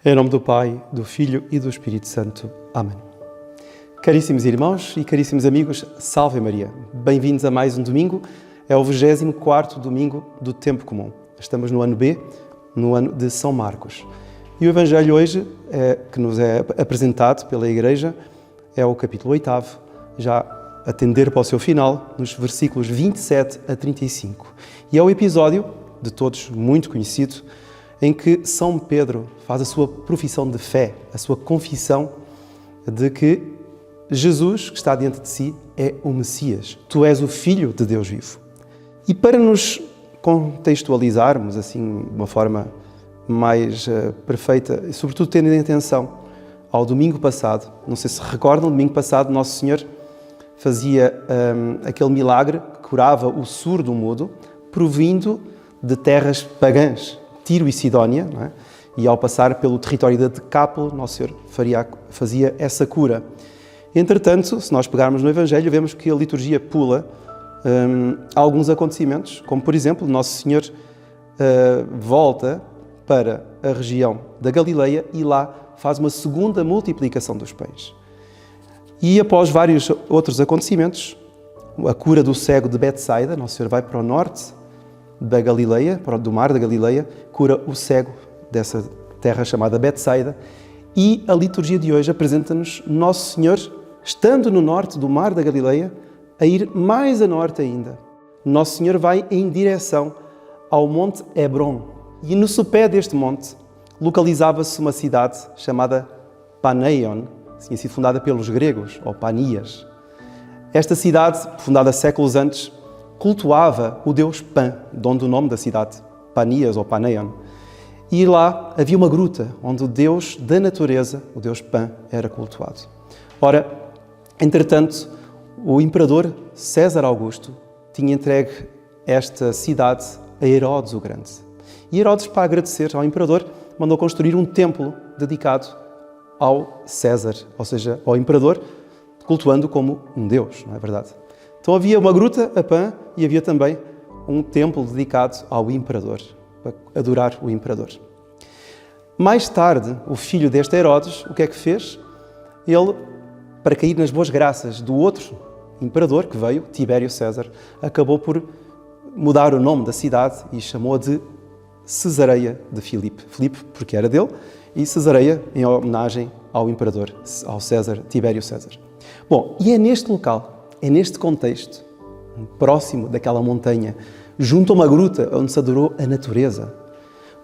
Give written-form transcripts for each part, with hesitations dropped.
Em nome do Pai, do Filho e do Espírito Santo. Amém. Caríssimos irmãos e caríssimos amigos, salve Maria. Bem-vindos a mais um domingo. É o 24º domingo do Tempo Comum. Estamos no ano B, no ano de São Marcos. E o Evangelho hoje, que nos é apresentado pela Igreja, é o capítulo 8º, já a tender para o seu final, nos versículos 27 a 35. E é o episódio, de todos muito conhecido, em que São Pedro faz a sua profissão de fé, a sua confissão de que Jesus, que está diante de si, é o Messias. Tu és o Filho de Deus vivo. E para nos contextualizarmos assim de uma forma mais perfeita, e sobretudo tendo em atenção ao domingo passado, não sei se recordam, domingo passado Nosso Senhor fazia aquele milagre que curava o surdo mudo, provindo de terras pagãs, Tiro e Sidónia, não é? E ao passar pelo território da Decápolis, Nosso Senhor fazia essa cura. Entretanto, se nós pegarmos no Evangelho, vemos que a liturgia pula alguns acontecimentos, como por exemplo, Nosso Senhor volta para a região da Galileia e lá faz uma segunda multiplicação dos pães. E após vários outros acontecimentos, a cura do cego de Betsaida, Nosso Senhor vai para o norte da Galileia, do mar da Galileia, cura o cego dessa terra chamada Betsaida, e a liturgia de hoje apresenta-nos Nosso Senhor, estando no norte do mar da Galileia, a ir mais a norte ainda. Nosso Senhor vai em direção ao Monte Hebron, e no sopé deste monte localizava-se uma cidade chamada Paneion, tinha sido fundada pelos gregos, ou Panias. Esta cidade, fundada séculos antes, cultuava o deus Pan, de onde o nome da cidade, Panias ou Paneion. E lá havia uma gruta onde o deus da natureza, o deus Pan, era cultuado. Ora, entretanto, o imperador César Augusto tinha entregue esta cidade a Herodes o Grande. E Herodes, para agradecer ao imperador, mandou construir um templo dedicado ao César, ou seja, ao imperador, cultuando como um deus, não é verdade? Então havia uma gruta a Pan e havia também um templo dedicado ao imperador, para adorar o imperador. Mais tarde, o filho deste Herodes, o que é que fez? Ele, para cair nas boas graças do outro imperador que veio, Tibério César, acabou por mudar o nome da cidade e chamou de Cesareia de Filipe. Filipe, porque era dele, e Cesareia em homenagem ao imperador, ao César, Tibério César. Bom, e é neste local, é neste contexto, próximo daquela montanha, junto a uma gruta onde se adorou a natureza,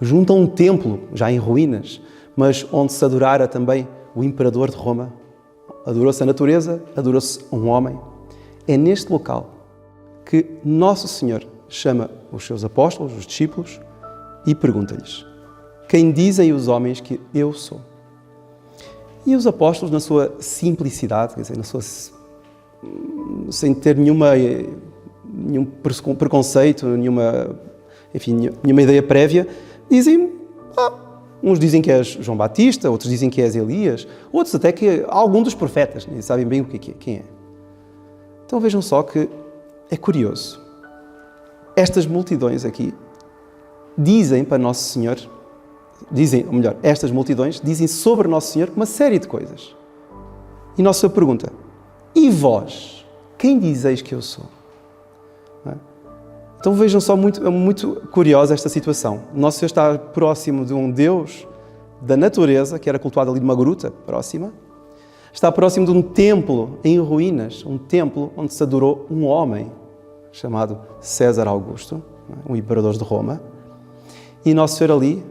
junto a um templo já em ruínas, mas onde se adorara também o imperador de Roma. Adorou-se a natureza, adorou-se um homem. É neste local que Nosso Senhor chama os seus apóstolos, os discípulos, e pergunta-lhes: quem dizem os homens que eu sou? E os apóstolos, na sua simplicidade, quer dizer, sem ter nenhum preconceito, nenhuma ideia prévia, dizem, uns dizem que és João Batista, outros dizem que és Elias, outros até que algum dos profetas, nem sabem bem quem é. Então vejam só que é curioso. Estas multidões aqui dizem para Nosso Senhor, estas multidões dizem sobre Nosso Senhor uma série de coisas. E Nosso Senhor pergunta: e vós, quem dizeis que eu sou? Não é? Então vejam só, é muito curiosa esta situação. Nosso Senhor está próximo de um Deus da natureza, que era cultuado ali numa gruta próxima. Está próximo de um templo em ruínas, um templo onde se adorou um homem chamado César Augusto, um imperador de Roma. E Nosso Senhor ali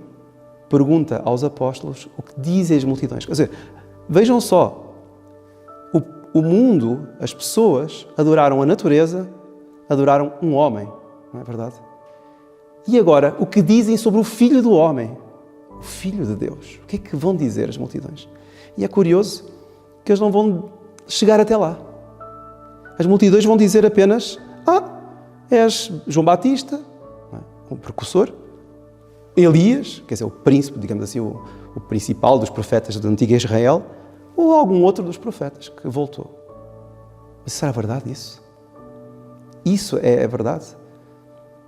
pergunta aos apóstolos o que dizem as multidões. Quer dizer, vejam só, o mundo, as pessoas, adoraram a natureza, adoraram um homem, não é verdade? E agora, o que dizem sobre o Filho do Homem, o Filho de Deus? O que é que vão dizer as multidões? E é curioso que eles não vão chegar até lá. As multidões vão dizer apenas: és João Batista, o precursor, Elias, quer dizer, o príncipe, digamos assim, o principal dos profetas da antiga Israel, ou algum outro dos profetas que voltou. Mas será verdade isso? Isso é verdade?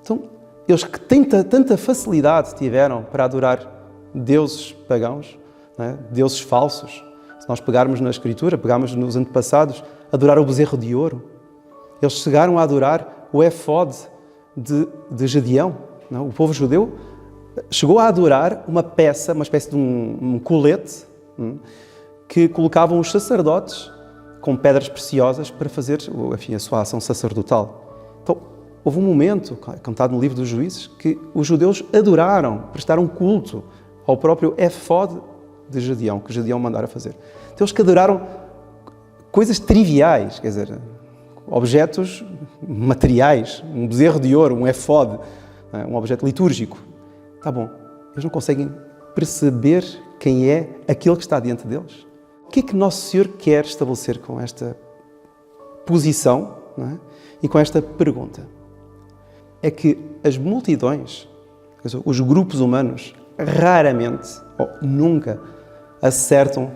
Então, eles que tanta facilidade tiveram para adorar deuses pagãos, não é? Deuses falsos. Se nós pegarmos na Escritura, pegarmos nos antepassados, adorar o bezerro de ouro. Eles chegaram a adorar o éfode de Gedeão. Não é? O povo judeu chegou a adorar uma peça, uma espécie de um colete, que colocavam os sacerdotes com pedras preciosas para fazer, enfim, a sua ação sacerdotal. Então, houve um momento, contado no livro dos Juízes, que os judeus adoraram, prestaram culto ao próprio éfode de Gedeão, que Gedeão mandara fazer. Então, eles que adoraram coisas triviais, quer dizer, objetos materiais, um bezerro de ouro, um éfode, um objeto litúrgico. Tá bom, eles não conseguem perceber quem é aquele que está diante deles. O que é que Nosso Senhor quer estabelecer com esta posição, não é? E com esta pergunta? É que as multidões, os grupos humanos, raramente ou nunca acertam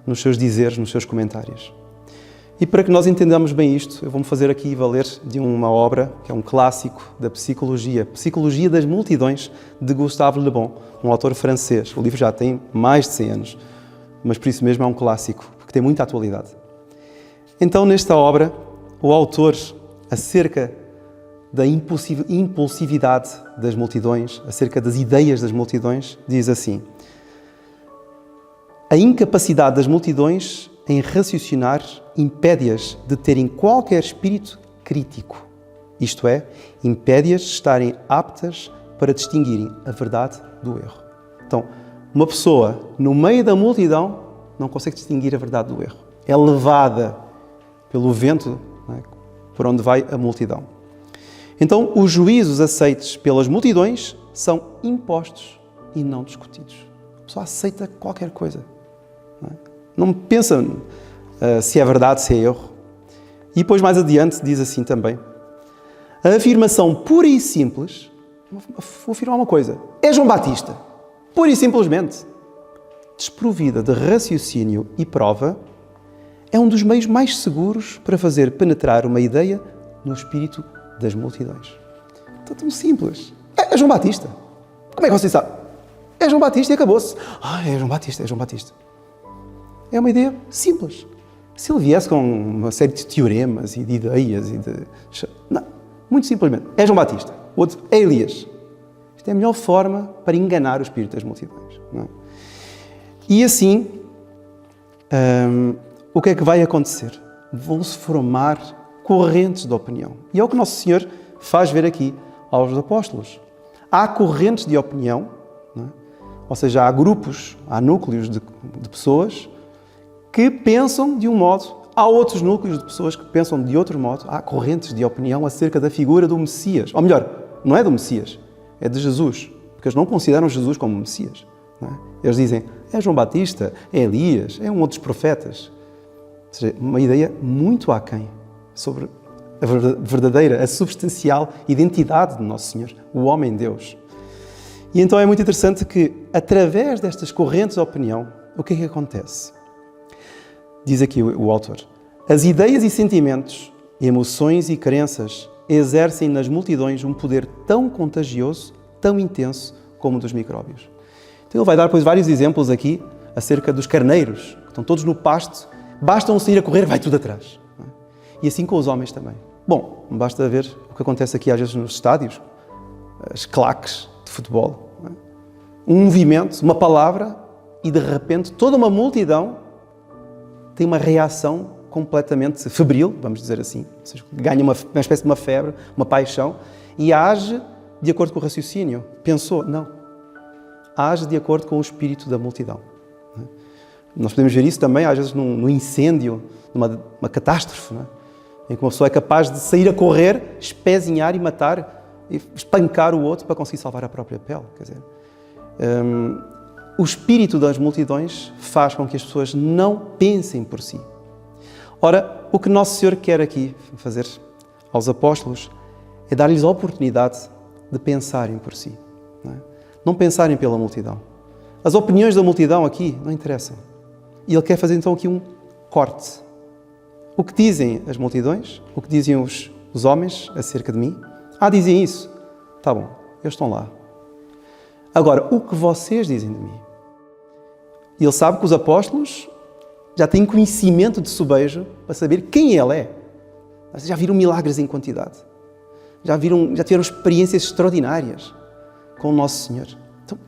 nos seus dizeres, nos seus comentários. E para que nós entendamos bem isto, eu vou-me fazer aqui valer de uma obra que é um clássico da psicologia, Psicologia das Multidões, de Gustave Le Bon, um autor francês. O livro já tem mais de 100 anos, mas por isso mesmo é um clássico, porque tem muita atualidade. Então, nesta obra, o autor, acerca da impulsividade das multidões, acerca das ideias das multidões, diz assim: a incapacidade das multidões em raciocinar impede-as de terem qualquer espírito crítico, isto é, impede-as de estarem aptas para distinguirem a verdade do erro. Então, uma pessoa no meio da multidão não consegue distinguir a verdade do erro. É levada pelo vento, não é, por onde vai a multidão. Então, os juízos aceitos pelas multidões são impostos e não discutidos. A pessoa aceita qualquer coisa. Não pensa se é verdade, se é erro. E depois, mais adiante, diz assim também: a afirmação pura e simples, vou afirmar uma coisa, é João Batista, pura e simplesmente, desprovida de raciocínio e prova, é um dos meios mais seguros para fazer penetrar uma ideia no espírito das multidões. Então, tão simples. É João Batista. Como é que você sabe? É João Batista e acabou-se. É João Batista, é João Batista. É uma ideia simples. Se ele viesse com uma série de teoremas e de ideias e de... Não, muito simplesmente. É João Batista. O outro é Elias. Isto é a melhor forma para enganar o espírito das multidões. Não é? E assim, o que é que vai acontecer? Vão-se formar correntes de opinião. E é o que Nosso Senhor faz ver aqui aos apóstolos. Há correntes de opinião, não é? Ou seja, há grupos, há núcleos de pessoas que pensam de um modo, há outros núcleos de pessoas que pensam de outro modo, há correntes de opinião acerca da figura do Messias. Ou melhor, não é do Messias, é de Jesus, porque eles não consideram Jesus como Messias. Não é? Eles dizem, é João Batista, é Elias, é um outros profetas. Ou seja, uma ideia muito aquém sobre a verdadeira, a substancial identidade de Nosso Senhor, o homem-Deus. E então é muito interessante que, através destas correntes de opinião, o que é que acontece? Diz aqui o autor: as ideias e sentimentos, emoções e crenças exercem nas multidões um poder tão contagioso, tão intenso como o dos micróbios. Então ele vai dar depois vários exemplos aqui acerca dos carneiros, que estão todos no pasto, basta um sair a correr, vai tudo atrás. E assim com os homens também. Bom, basta ver o que acontece aqui às vezes nos estádios, as claques de futebol. Um movimento, uma palavra, e de repente toda uma multidão tem uma reação completamente febril, vamos dizer assim, ou seja, ganha uma espécie de uma febre, uma paixão, e age de acordo com o raciocínio. Pensou? Não. Age de acordo com o espírito da multidão. Nós podemos ver isso também, às vezes, num incêndio, numa catástrofe, não é? Em que uma pessoa é capaz de sair a correr, espezinhar e matar, e espancar o outro para conseguir salvar a própria pele. Quer dizer, o espírito das multidões faz com que as pessoas não pensem por si. Ora, o que Nosso Senhor quer aqui fazer aos apóstolos é dar-lhes a oportunidade de pensarem por si. Não pensarem pela multidão. As opiniões da multidão aqui não interessam. E Ele quer fazer então aqui um corte. O que dizem as multidões? O que dizem os homens acerca de mim? Dizem isso. Tá bom, eles estão lá. Agora, o que vocês dizem de mim? E ele sabe que os apóstolos já têm conhecimento de sobejo para saber quem ele é. Já viram milagres em quantidade. Já tiveram experiências extraordinárias com o nosso Senhor. Então,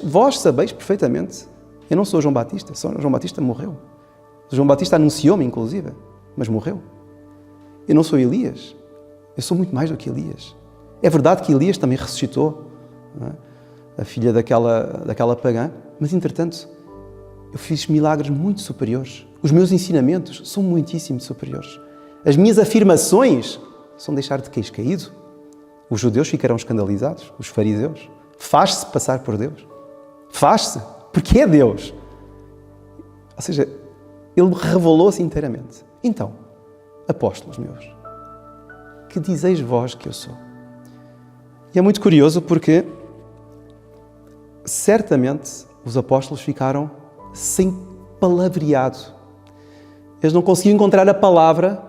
vós sabeis perfeitamente. Eu não sou João Batista. João Batista morreu. João Batista anunciou-me, inclusive, mas morreu. Eu não sou Elias. Eu sou muito mais do que Elias. É verdade que Elias também ressuscitou, não é? A filha daquela pagã, mas, entretanto, eu fiz milagres muito superiores. Os meus ensinamentos são muitíssimo superiores. As minhas afirmações são deixar de queixo caído. Os judeus ficarão escandalizados, os fariseus. Faz-se passar por Deus. Faz-se, porque é Deus. Ou seja, ele revelou-se inteiramente. Então, apóstolos meus, que dizeis vós que eu sou? E é muito curioso porque, certamente, os apóstolos ficaram sem palavreado. Eles não conseguiam encontrar a palavra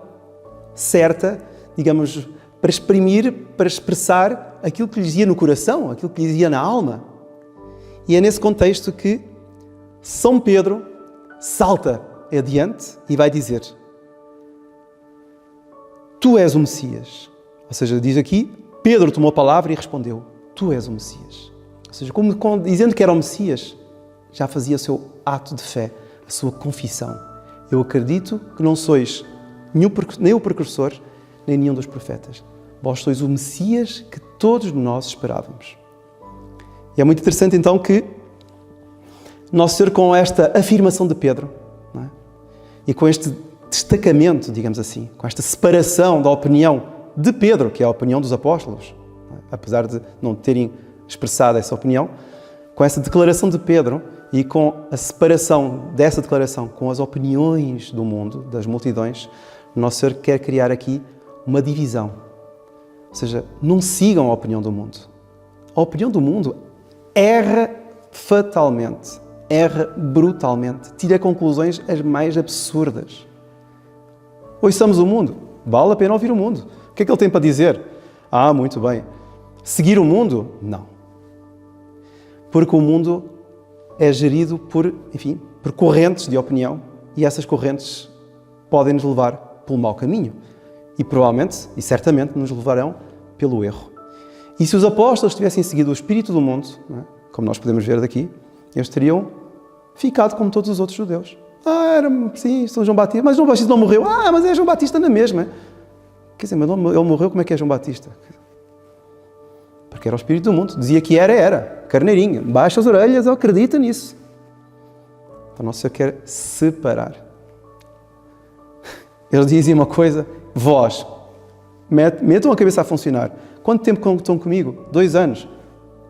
certa, digamos, para expressar aquilo que lhes ia no coração, aquilo que lhes ia na alma. E é nesse contexto que São Pedro salta adiante e vai dizer: Tu és o Messias. Ou seja, diz aqui, Pedro tomou a palavra e respondeu: Tu és o Messias. Ou seja, dizendo que era o Messias, já fazia o seu ato de fé, a sua confissão. Eu acredito que não sois nem o precursor, nem nenhum dos profetas. Vós sois o Messias que todos nós esperávamos. E é muito interessante então que Nosso Senhor, com esta afirmação de Pedro, não é? E com este destacamento, digamos assim, com esta separação da opinião de Pedro, que é a opinião dos apóstolos, não é? Apesar de não terem expressado essa opinião, com essa declaração de Pedro e com a separação dessa declaração com as opiniões do mundo, das multidões, Nosso Senhor quer criar aqui uma divisão. Ou seja, não sigam a opinião do mundo. A opinião do mundo erra fatalmente, erra brutalmente, tira conclusões as mais absurdas. Ouçamos o mundo. Vale a pena ouvir o mundo. O que é que ele tem para dizer? Muito bem. Seguir o mundo? Não. Porque o mundo é gerido por correntes de opinião e essas correntes podem nos levar pelo mau caminho e provavelmente, e certamente, nos levarão pelo erro. E se os apóstolos tivessem seguido o espírito do mundo, não é? Como nós podemos ver daqui, eles teriam ficado como todos os outros judeus. Sou João Batista, mas João Batista não morreu. Mas é João Batista na mesma. Quer dizer, mas ele morreu, como é que é João Batista? Porque era o espírito do mundo. Dizia que era. Carneirinho. Baixa as orelhas, acredita nisso. Então, Nosso Senhor quer separar. Eles diziam uma coisa: vós, metam a cabeça a funcionar. Quanto tempo estão comigo? 2 anos.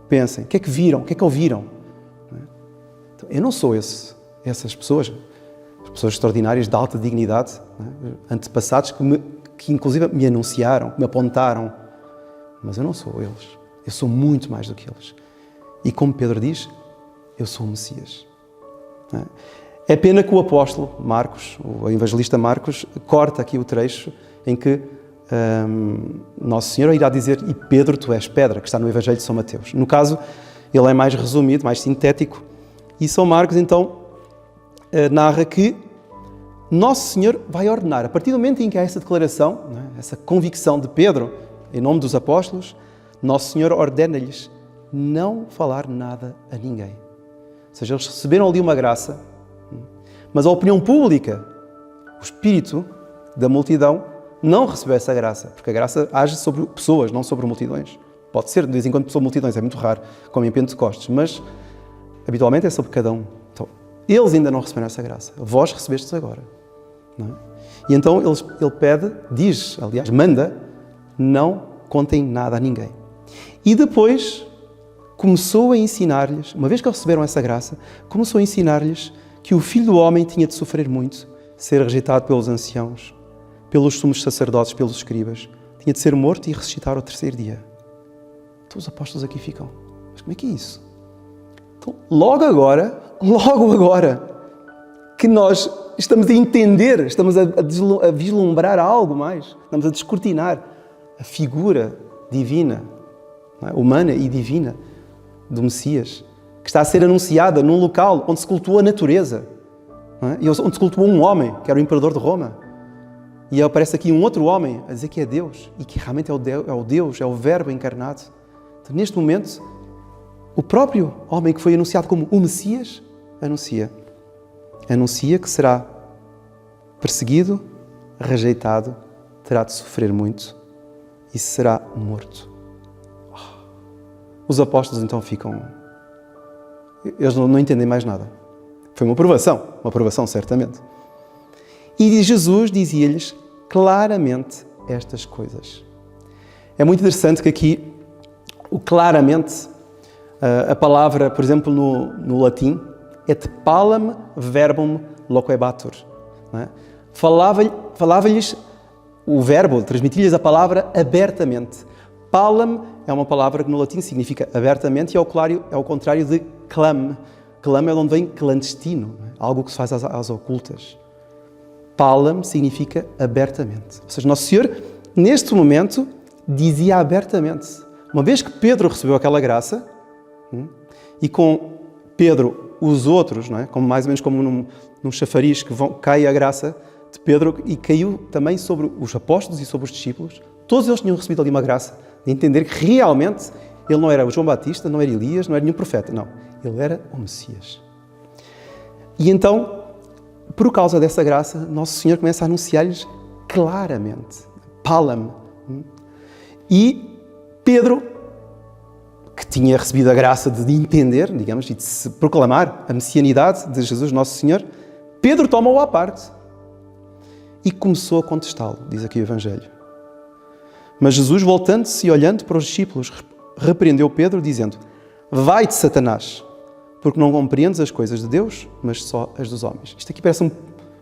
Pensem, o que é que viram? O que é que ouviram? Então, eu não sou essas pessoas, as pessoas extraordinárias de alta dignidade, antepassados que inclusive me anunciaram, me apontaram. Mas eu não sou eles. Eu sou muito mais do que eles. E como Pedro diz, eu sou o Messias. É pena que o apóstolo Marcos, o evangelista Marcos, corta aqui o trecho em que Nosso Senhor irá dizer: e Pedro, tu és pedra, que está no Evangelho de São Mateus. No caso, ele é mais resumido, mais sintético. E São Marcos, então, narra que Nosso Senhor vai ordenar, a partir do momento em que há essa declaração, essa convicção de Pedro, em nome dos apóstolos, Nosso Senhor ordena-lhes não falar nada a ninguém. Ou seja, eles receberam ali uma graça, mas a opinião pública, o espírito da multidão, não recebeu essa graça, porque a graça age sobre pessoas, não sobre multidões. Pode ser, de vez em quando, sobre multidões, é muito raro, como em Pentecostes, mas habitualmente é sobre cada um. Então, eles ainda não receberam essa graça. Vós recebestes agora. Não é? E então ele pede, diz, aliás, manda, não contem nada a ninguém. E depois começou a ensinar-lhes, uma vez que eles receberam essa graça, começou a ensinar-lhes que o Filho do Homem tinha de sofrer muito, ser rejeitado pelos anciãos, pelos sumos sacerdotes, pelos escribas, tinha de ser morto e ressuscitar ao 3º dia. Então os apóstolos aqui ficam: mas como é que é isso? Então, logo agora, que nós estamos a entender, estamos a vislumbrar algo mais, estamos a descortinar a figura divina, não é? Humana e divina do Messias, que está a ser anunciada num local onde se cultuou a natureza, não é? E onde se cultuou um homem, que era o imperador de Roma. E aparece aqui um outro homem a dizer que é Deus e que realmente é o Deus, é o Verbo encarnado. Então, neste momento, o próprio homem que foi anunciado como o Messias, anuncia que será perseguido, rejeitado, terá de sofrer muito e será morto. Os apóstolos então ficam... Eles não entendem mais nada. Foi uma aprovação certamente. E Jesus dizia-lhes claramente estas coisas. É muito interessante que aqui, o claramente, a palavra, por exemplo, no latim, et palam verbum loquebatur. Não é? Falava-lhes o verbo, transmitia-lhes a palavra abertamente. Palam é uma palavra que no latim significa abertamente e é ao contrário de clam. Clam é de onde vem clandestino, algo que se faz às ocultas. Palam significa abertamente. Ou seja, Nosso Senhor, neste momento, dizia abertamente. Uma vez que Pedro recebeu aquela graça, e com Pedro os outros, não é? Como mais ou menos como num chafariz que cai a graça de Pedro e caiu também sobre os apóstolos e sobre os discípulos, todos eles tinham recebido ali uma graça de entender que realmente ele não era o João Batista, não era Elias, não era nenhum profeta, não. Ele era o Messias. E então, por causa dessa graça, Nosso Senhor começa a anunciar-lhes claramente. Palam. E Pedro, que tinha recebido a graça de entender, digamos, e de se proclamar a messianidade de Jesus Nosso Senhor, Pedro toma-o à parte e começou a contestá-lo, diz aqui o Evangelho. Mas Jesus, voltando-se e olhando para os discípulos, repreendeu Pedro, dizendo: vai-te, Satanás, porque não compreendes as coisas de Deus, mas só as dos homens. Isto aqui parece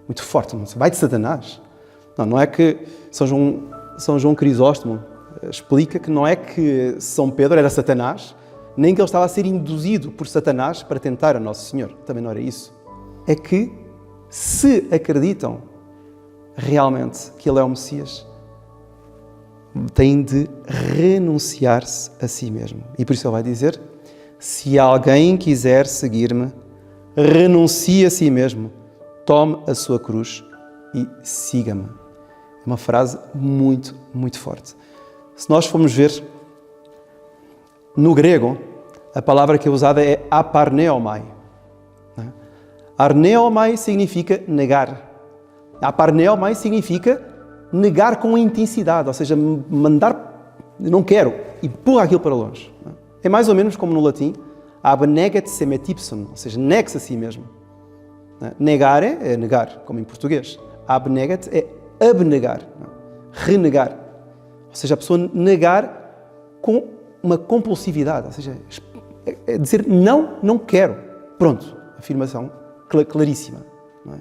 muito forte. Vai-te, Satanás. Não é que São João Crisóstomo explica que não é que São Pedro era Satanás, nem que ele estava a ser induzido por Satanás para tentar a Nosso Senhor. Também não era isso. É que, se acreditam realmente que ele é o Messias, têm de renunciar-se a si mesmo. E por isso ele vai dizer: se alguém quiser seguir-me, renuncie a si mesmo, tome a sua cruz e siga-me. É uma frase muito, muito forte. Se nós formos ver, no grego, a palavra que é usada é aparneomai. Arneomai significa negar. Aparneomai significa negar com intensidade, ou seja, mandar, não quero, e empurra aquilo para longe. É mais ou menos como no latim, abnegat se metipson, ou seja, negue-se a si mesmo. Negar é negar, como em português. Abnegat é abnegar, renegar. Ou seja, a pessoa negar com uma compulsividade, ou seja, é dizer não quero. Pronto, afirmação claríssima. Não é?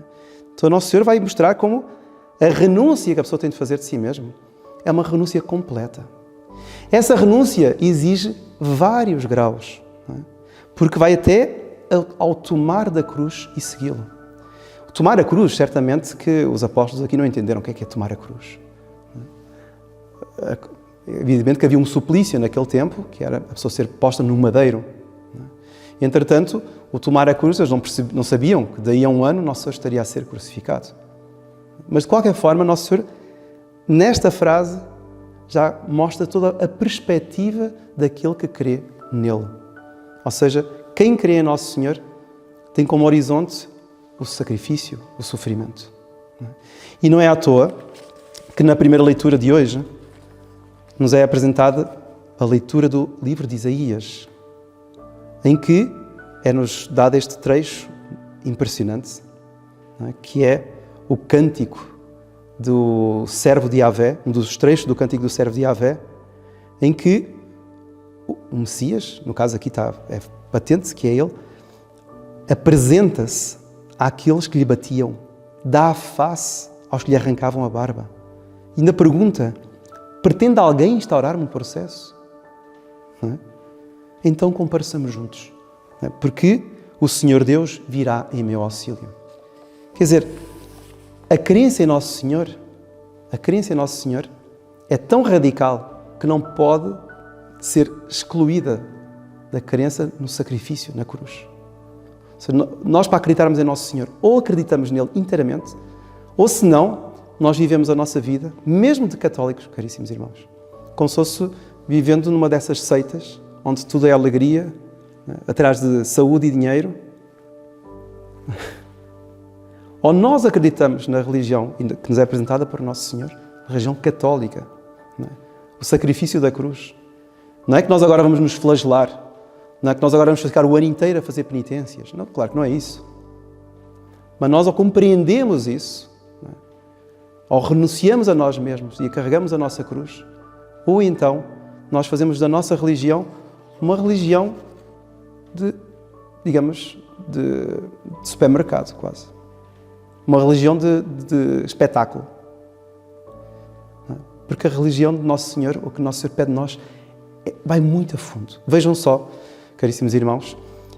Então, o Nosso Senhor vai mostrar como a renúncia que a pessoa tem de fazer de si mesmo é uma renúncia completa. Essa renúncia exige vários graus, não é? Porque vai até ao tomar da cruz e segui-lo. Tomar a cruz, certamente que os apóstolos aqui não entenderam o que é tomar a cruz. Evidentemente que havia um suplício naquele tempo, que era a pessoa ser posta no madeiro. Entretanto, o tomar a cruz, eles não sabiam que daí a um ano Nosso Senhor estaria a ser crucificado. Mas, de qualquer forma, Nosso Senhor, nesta frase, já mostra toda a perspectiva daquele que crê nele. Ou seja, quem crê em Nosso Senhor tem como horizonte o sacrifício, o sofrimento. E não é à toa que na primeira leitura de hoje nos é apresentada a leitura do livro de Isaías, em que é-nos dado este trecho impressionante, não é? Que é o cântico do servo de Yahvé, um dos trechos do cântico do servo de Yahvé, em que o Messias, no caso aqui é patente que é ele, apresenta-se àqueles que lhe batiam, dá a face aos que lhe arrancavam a barba. E ainda pergunta: pretende alguém instaurar-me um processo? Não é? Então compareçamos juntos, não é? Porque o Senhor Deus virá em meu auxílio. Quer dizer, a crença em Nosso Senhor é tão radical que não pode ser excluída da crença no sacrifício, na cruz. Ou seja, nós, para acreditarmos em Nosso Senhor, ou acreditamos nele inteiramente, ou se não, nós vivemos a nossa vida, mesmo de católicos, caríssimos irmãos, como se fosse vivendo numa dessas seitas, onde tudo é alegria, né, atrás de saúde e dinheiro. Ou nós acreditamos na religião que nos é apresentada por Nosso Senhor, a religião católica, né, o sacrifício da cruz. Não é que nós agora vamos nos flagelar, não é que nós agora vamos ficar o ano inteiro a fazer penitências. Não, claro que não é isso. Mas nós, ao compreendemos isso, não é? Ao renunciamos a nós mesmos e carregamos a nossa cruz, ou então nós fazemos da nossa religião uma religião digamos, de supermercado, quase. Uma religião de espetáculo. Não é? Porque a religião de Nosso Senhor, o que Nosso Senhor pede de nós, vai muito a fundo. Vejam só, caríssimos irmãos,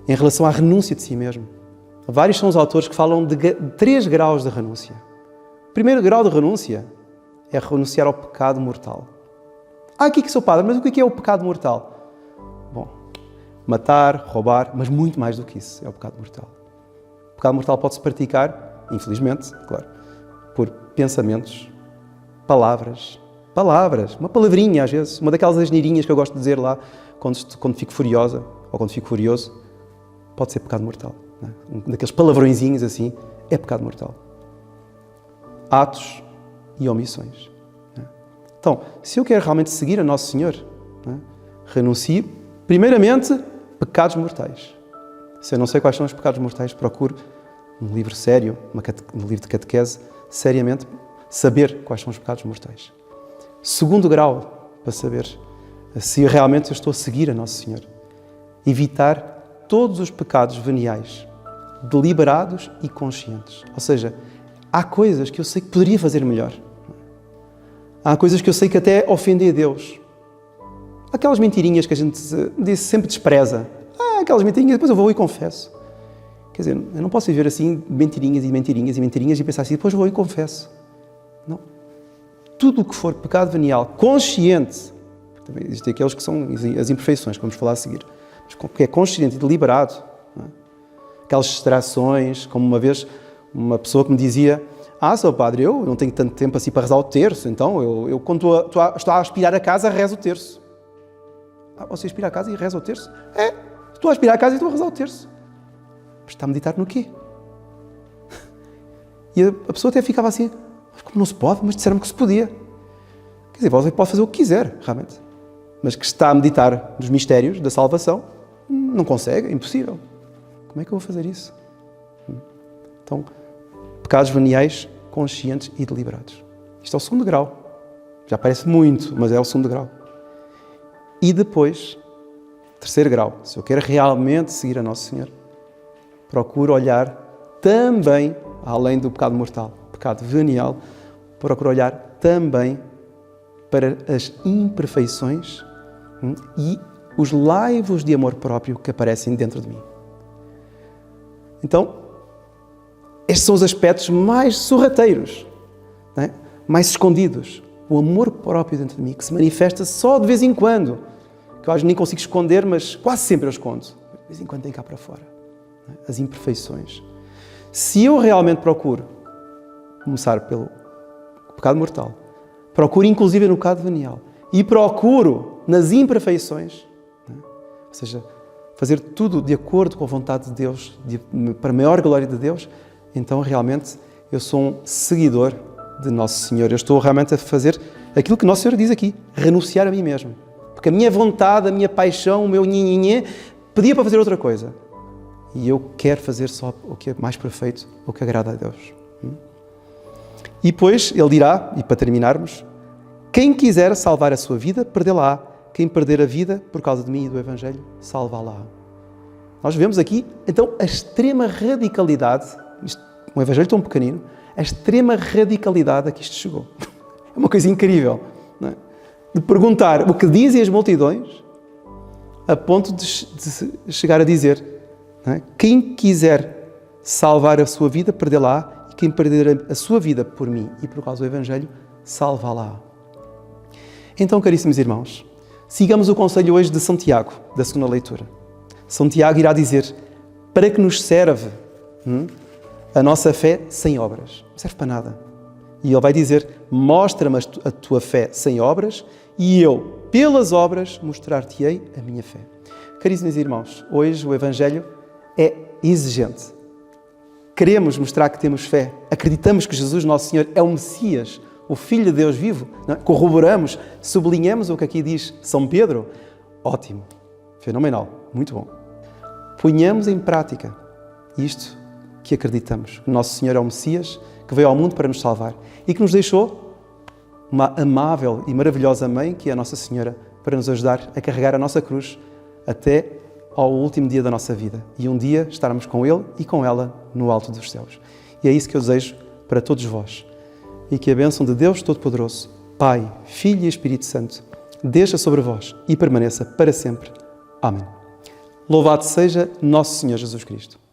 em relação à renúncia de si mesmo. Vários são os autores que falam de 3 graus de renúncia. O primeiro grau de renúncia é renunciar ao pecado mortal. Aqui que sou padre, mas o que é o pecado mortal? Bom, matar, roubar, mas muito mais do que isso é o pecado mortal. O pecado mortal pode-se praticar, infelizmente, claro, por pensamentos, palavras, uma palavrinha às vezes, uma daquelas asneirinhas que eu gosto de dizer lá quando fico furiosa ou quando fico furioso, pode ser pecado mortal. Não é? Um daqueles palavrõezinhos assim, é pecado mortal. Atos e omissões. Não é? Então, se eu quero realmente seguir a Nosso Senhor, não é? Renuncio, primeiramente, pecados mortais. Se eu não sei quais são os pecados mortais, procuro um livro sério, um livro de catequese, seriamente saber quais são os pecados mortais. Segundo grau, para saber se realmente eu estou a seguir a Nosso Senhor. Evitar todos os pecados veniais, deliberados e conscientes. Ou seja, há coisas que eu sei que poderia fazer melhor. Há coisas que eu sei que até ofendem a Deus. Aquelas mentirinhas que a gente sempre despreza. Aquelas mentirinhas, depois eu vou e confesso. Quer dizer, eu não posso viver assim, mentirinhas e mentirinhas e mentirinhas e pensar assim, depois vou e confesso. Não. Tudo o que for pecado venial, consciente, também existem aqueles que são as imperfeições, que vamos falar a seguir, mas que é consciente e deliberado. Não é? Aquelas distrações, como uma vez uma pessoa que me dizia, Sr. Padre, eu não tenho tanto tempo assim para rezar o terço, então eu quando estou a aspirar a casa, rezo o terço. Você aspira a casa e reza o terço? Estou a aspirar a casa e estou a rezar o terço. Mas está a meditar no quê? E a pessoa até ficava assim, mas como não se pode? Mas disseram-me que se podia. Quer dizer, você pode fazer o que quiser, realmente. Mas que está a meditar nos mistérios da salvação, não consegue, é impossível. Como é que eu vou fazer isso? Então, pecados veniais, conscientes e deliberados. Isto é o segundo grau. Já parece muito, mas é o segundo grau. E depois, terceiro grau, se eu quero realmente seguir a Nosso Senhor, procuro olhar também, além do pecado mortal, pecado venial, procuro olhar também para as imperfeições e os laivos de amor próprio que aparecem dentro de mim. Então, estes são os aspectos mais sorrateiros, não é? Mais escondidos. O amor próprio dentro de mim, que se manifesta só de vez em quando. Que eu acho que nem consigo esconder, mas quase sempre eu escondo. De vez em quando tem cá para fora. As imperfeições. Se eu realmente procuro começar pelo pecado mortal, procuro inclusive no pecado venial, e procuro nas imperfeições, ou seja, fazer tudo de acordo com a vontade de Deus, para a maior glória de Deus, então realmente eu sou um seguidor de Nosso Senhor. Eu estou realmente a fazer aquilo que Nosso Senhor diz aqui, renunciar a mim mesmo. Porque a minha vontade, a minha paixão, o meu nhinhinhê, pedia para fazer outra coisa. E eu quero fazer só o que é mais perfeito, o que agrada a Deus. E depois ele dirá, e para terminarmos, quem quiser salvar a sua vida, perdê-la-á. Quem perder a vida, por causa de mim e do Evangelho, salvá-la-á. Nós vemos aqui, então, a extrema radicalidade, um Evangelho tão pequenino, a extrema radicalidade a que isto chegou. É uma coisa incrível, não é? De perguntar o que dizem as multidões, a ponto de chegar a dizer, não é? Quem quiser salvar a sua vida, perdê-la-á, e quem perder a sua vida por mim e por causa do Evangelho, salvá-la-á. Então, caríssimos irmãos, sigamos o conselho hoje de Santiago, da segunda leitura. São Tiago irá dizer: para que nos serve a nossa fé sem obras? Não serve para nada. E ele vai dizer: mostra-me a tua fé sem obras e eu, pelas obras, mostrar-te-ei a minha fé. Caríssimos irmãos, hoje o Evangelho é exigente. Queremos mostrar que temos fé. Acreditamos que Jesus, nosso Senhor, é o Messias, o Filho de Deus vivo. Não é? Corroboramos, sublinhamos o que aqui diz São Pedro. Ótimo, fenomenal, muito bom. Ponhamos em prática isto que acreditamos. Que nosso Senhor é o Messias, que veio ao mundo para nos salvar e que nos deixou uma amável e maravilhosa mãe, que é a Nossa Senhora, para nos ajudar a carregar a nossa cruz até ao último dia da nossa vida. E um dia estarmos com Ele e com ela no alto dos céus. E é isso que eu desejo para todos vós. E que a bênção de Deus Todo-Poderoso, Pai, Filho e Espírito Santo, desça sobre vós e permaneça para sempre. Amém. Louvado seja nosso Senhor Jesus Cristo.